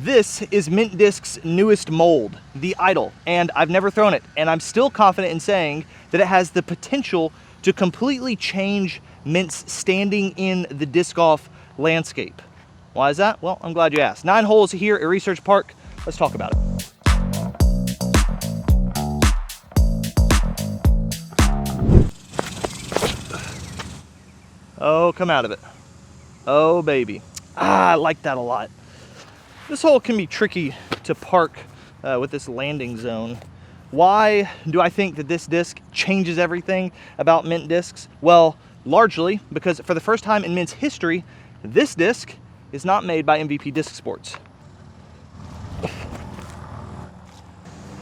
This is Mint Disc's newest mold, the Idol, and I've never thrown it, and I'm still confident in saying that it has the potential to completely change Mint's standing in the disc golf landscape. Why is that? Well, I'm glad you asked. 9 holes here at Research Park. Let's talk about it. Oh, come out of it. Oh, baby. I like that a lot. This hole can be tricky to park with this landing zone. Why do I think that this disc changes everything about Mint discs? Well, largely because for the first time in Mint's history, this disc is not made by MVP Disc Sports.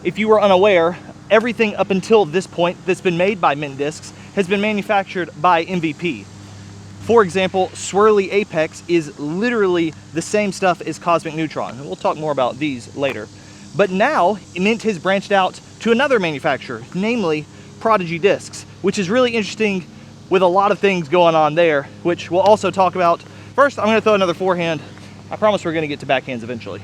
If you were unaware, everything up until this point that's been made by Mint discs has been manufactured by MVP. For example, Swirly Apex is literally the same stuff as Cosmic Neutron. And we'll talk more about these later. But now, Mint has branched out to another manufacturer, namely Prodigy Discs, which is really interesting with a lot of things going on there, which we'll also talk about. First, I'm gonna throw another forehand. I promise we're gonna get to backhands eventually.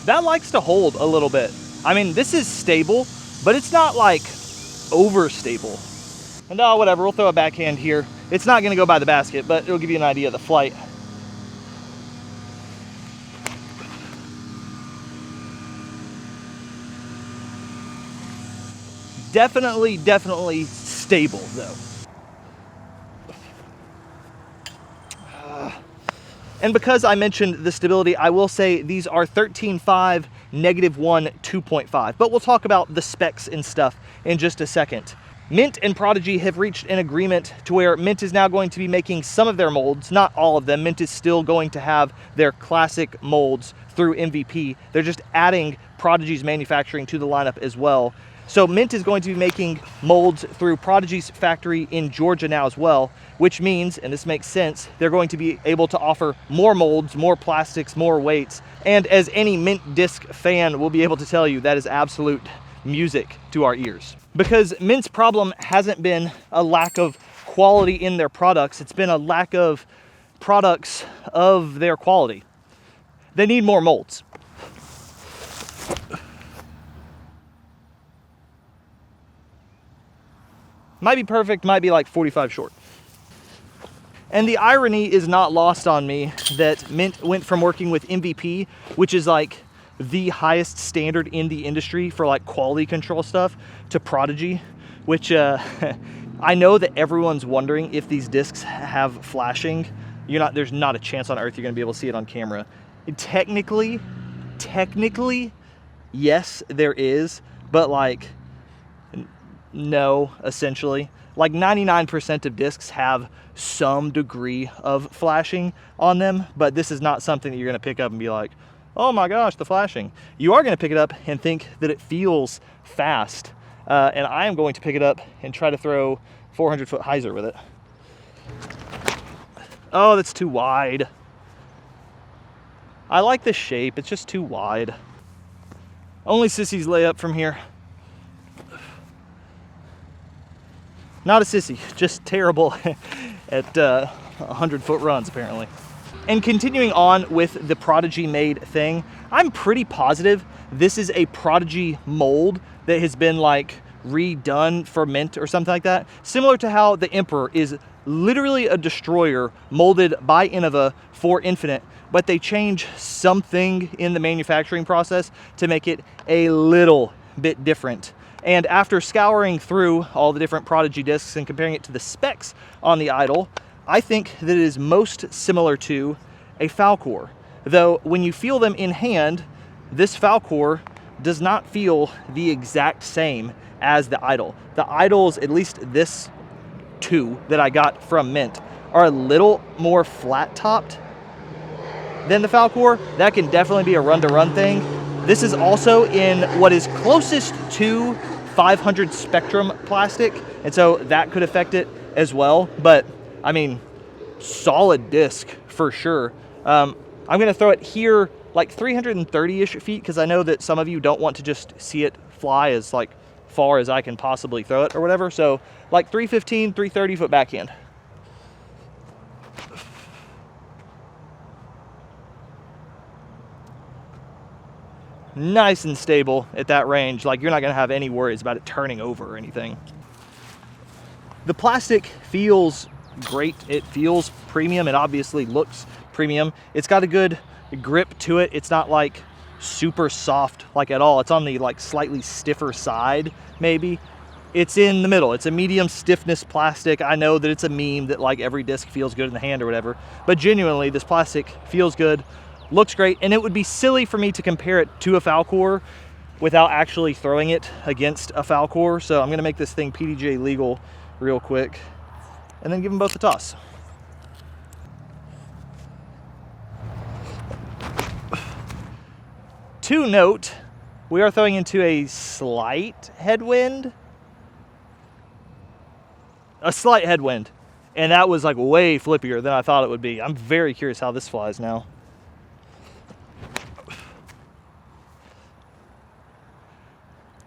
That likes to hold a little bit. I mean, this is stable, but it's not like overstable. And whatever, we'll throw a backhand here. It's not gonna go by the basket, but it'll give you an idea of the flight. Definitely stable though. And because I mentioned the stability, I will say these are 13.5, -1, 2.5. But we'll talk about the specs and stuff in just a second. Mint and Prodigy have reached an agreement to where Mint is now going to be making some of their molds, not all of them. Mint is still going to have their classic molds through MVP. They're just adding Prodigy's manufacturing to the lineup as well. So Mint is going to be making molds through Prodigy's factory in Georgia now as well, which means, and this makes sense, they're going to be able to offer more molds, more plastics, more weights. And as any Mint disc fan will be able to tell you, that is absolute music to our ears. Because Mint's problem hasn't been a lack of quality in their products, it's been a lack of products of their quality. They need more molds. Might be perfect, might be like 45 short. And the irony is not lost on me that Mint went from working with MVP, which is like the highest standard in the industry for like quality control stuff, to Prodigy, which I know that everyone's wondering if these discs have flashing. There's not a chance on earth you're gonna be able to see it on camera. Technically, yes, there is, but like, no, essentially. Like 99% of discs have some degree of flashing on them, but this is not something that you're gonna pick up and be like, oh my gosh, the flashing. You are gonna pick it up and think that it feels fast. And I am going to pick it up and try to throw 400-foot hyzer with it. Oh, that's too wide. I like the shape, it's just too wide. Only sissies lay up from here. Not a sissy, just terrible at 100-foot runs apparently. And continuing on with the Prodigy made thing, I'm pretty positive this is a Prodigy mold that has been like redone for Mint or something like that. Similar to how the Emperor is literally a destroyer molded by Innova for Infinite, but they change something in the manufacturing process to make it a little bit different. And after scouring through all the different Prodigy discs and comparing it to the specs on the Idol, I think that it is most similar to a Falcor. Though when you feel them in hand, this Falcor does not feel the exact same as the Idol. The Idols, at least this two that I got from Mint, are a little more flat topped than the Falcor. That can definitely be a run-to-run thing. This is also in what is closest to 500 Spectrum plastic, and so that could affect it as well. But I mean, solid disc for sure. I'm gonna throw it here like 330-ish feet because I know that some of you don't want to just see it fly as like far as I can possibly throw it or whatever. So like 315, 330 foot backhand. nice and stable at that range. Like, you're not gonna have any worries about it turning over or anything. The plastic feels great. It feels premium. It obviously looks premium. It's got a good grip to it. It's not like super soft like at all. It's on the like slightly stiffer side maybe. It's in the middle. It's a medium stiffness plastic. I know that it's a meme that like every disc feels good in the hand or whatever, but genuinely this plastic feels good, looks great, and it would be silly for me to compare it to a Falkor without actually throwing it against a Falkor. So I'm gonna make this thing PDJ legal real quick and then give them both a toss. To note, we are throwing into a slight headwind. A slight headwind. And that was like way flippier than I thought it would be. I'm very curious how this flies now.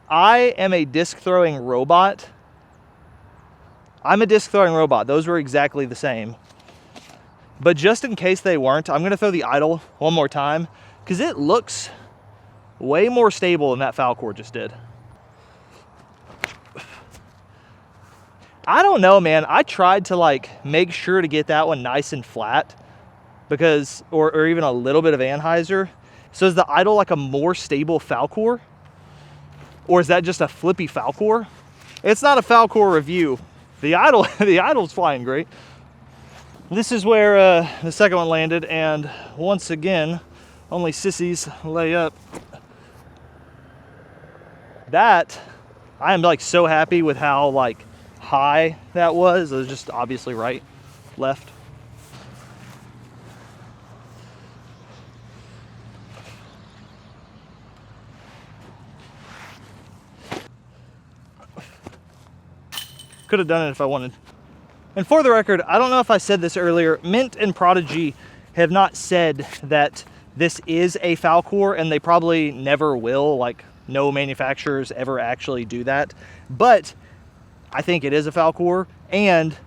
I am a disc throwing robot. I'm a disc throwing robot. Those were exactly the same. But just in case they weren't, I'm gonna throw the idle one more time because it looks way more stable than that Falkor just did. I don't know, man. I tried to like make sure to get that one nice and flat because, or even a little bit of Anheuser. So is the idle like a more stable Falkor? Or is that just a flippy Falkor? It's not a Falkor review. The idle's flying great. This is where the second one landed, and once again, only sissies lay up. That, I am like so happy with how like high that was. It was just obviously right, left. Could have done it if I wanted. And for the record, I don't know if I said this earlier, Mint and Prodigy have not said that this is a Falkor, and they probably never will. Like, no manufacturers ever actually do that. But I think it is a Falkor, and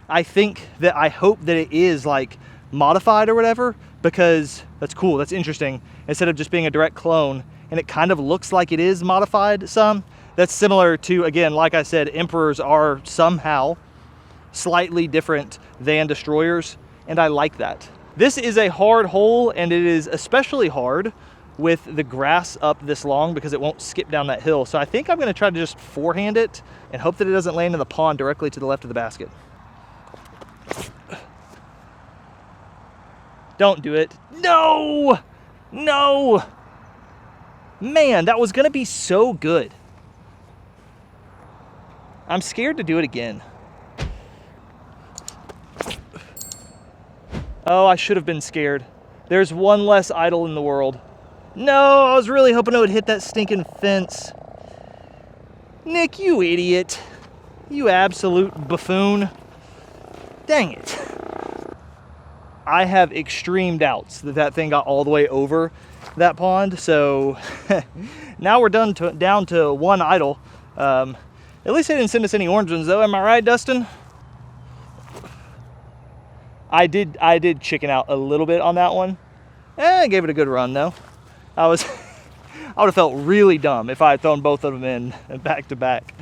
I hope that it is like modified or whatever, because that's cool, that's interesting. Instead of just being a direct clone, and it kind of looks like it is modified some. That's similar to, again, like I said, Emperors are somehow slightly different than Destroyers, and I like that. This is a hard hole, and it is especially hard with the grass up this long because it won't skip down that hill. So I think I'm gonna try to just forehand it and hope that it doesn't land in the pond directly to the left of the basket. Don't do it. No! No! Man, that was gonna be so good. I'm scared to do it again. Oh, I should have been scared. There's one less idle in the world. No, I was really hoping it would hit that stinking fence. Nick, you idiot. You absolute buffoon. Dang it. I have extreme doubts that that thing got all the way over that pond, so now we're down to one idle. At least they didn't send us any orange ones though, am I right, Dustin? I did chicken out a little bit on that one. I gave it a good run though. I would have felt really dumb if I had thrown both of them in back to back.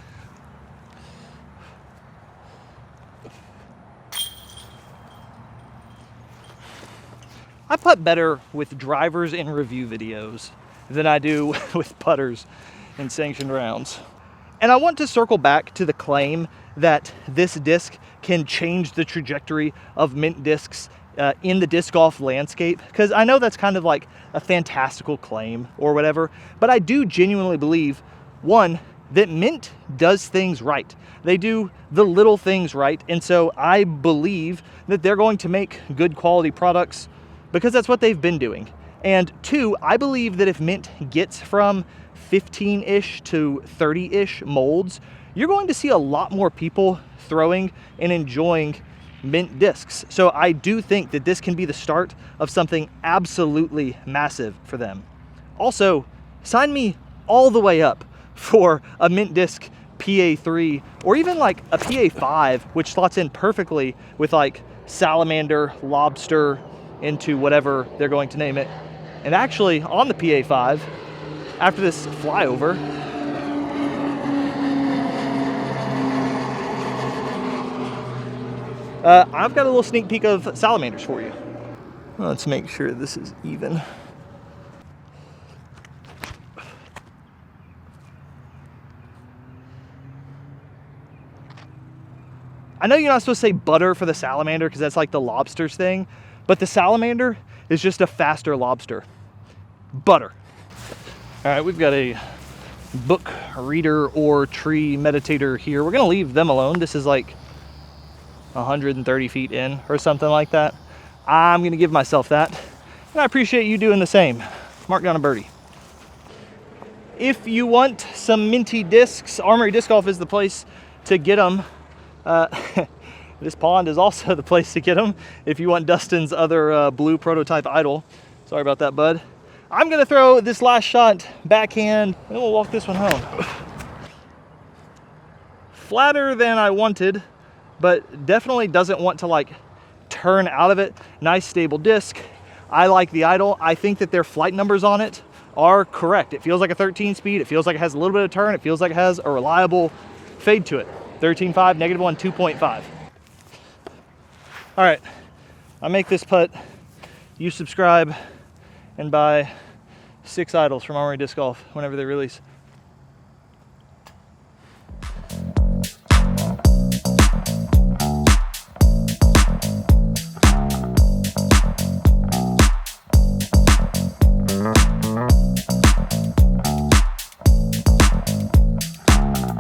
I putt better with drivers in review videos than I do with putters in sanctioned rounds. And I want to circle back to the claim that this disc can change the trajectory of Mint discs in the disc golf landscape, because I know that's kind of like a fantastical claim or whatever, but I do genuinely believe, one, that Mint does things right. They do the little things right, and so I believe that they're going to make good quality products because that's what they've been doing. And two, I believe that if Mint gets from 15-ish to 30-ish molds, you're going to see a lot more people throwing and enjoying Mint discs. So I do think that this can be the start of something absolutely massive for them. Also, sign me all the way up for a Mint disc PA3, or even like a PA5, which slots in perfectly with like salamander, lobster, into whatever they're going to name it. And actually on the PA5, after this flyover. I've got a little sneak peek of salamanders for you. Let's make sure this is even. I know you're not supposed to say butter for the salamander because that's like the lobsters thing, but the salamander is just a faster lobster. Butter. All right, we've got a book reader or tree meditator here. We're gonna leave them alone. This is like 130 feet in or something like that. I'm gonna give myself that. And I appreciate you doing the same. Mark down a birdie. If you want some minty discs, Armory Disc Golf is the place to get them. This pond is also the place to get them if you want Dustin's other blue prototype idol. Sorry about that, bud. I'm gonna throw this last shot backhand and we'll walk this one home. Flatter than I wanted, but definitely doesn't want to like turn out of it. Nice stable disc. I like the idol. I think that their flight numbers on it are correct. It feels like a 13 speed. It feels like it has a little bit of turn. It feels like it has a reliable fade to it. 13.5, -1, 2.5. All right, I make this putt. You subscribe and buy 6 idols from Armory Disc Golf whenever they release.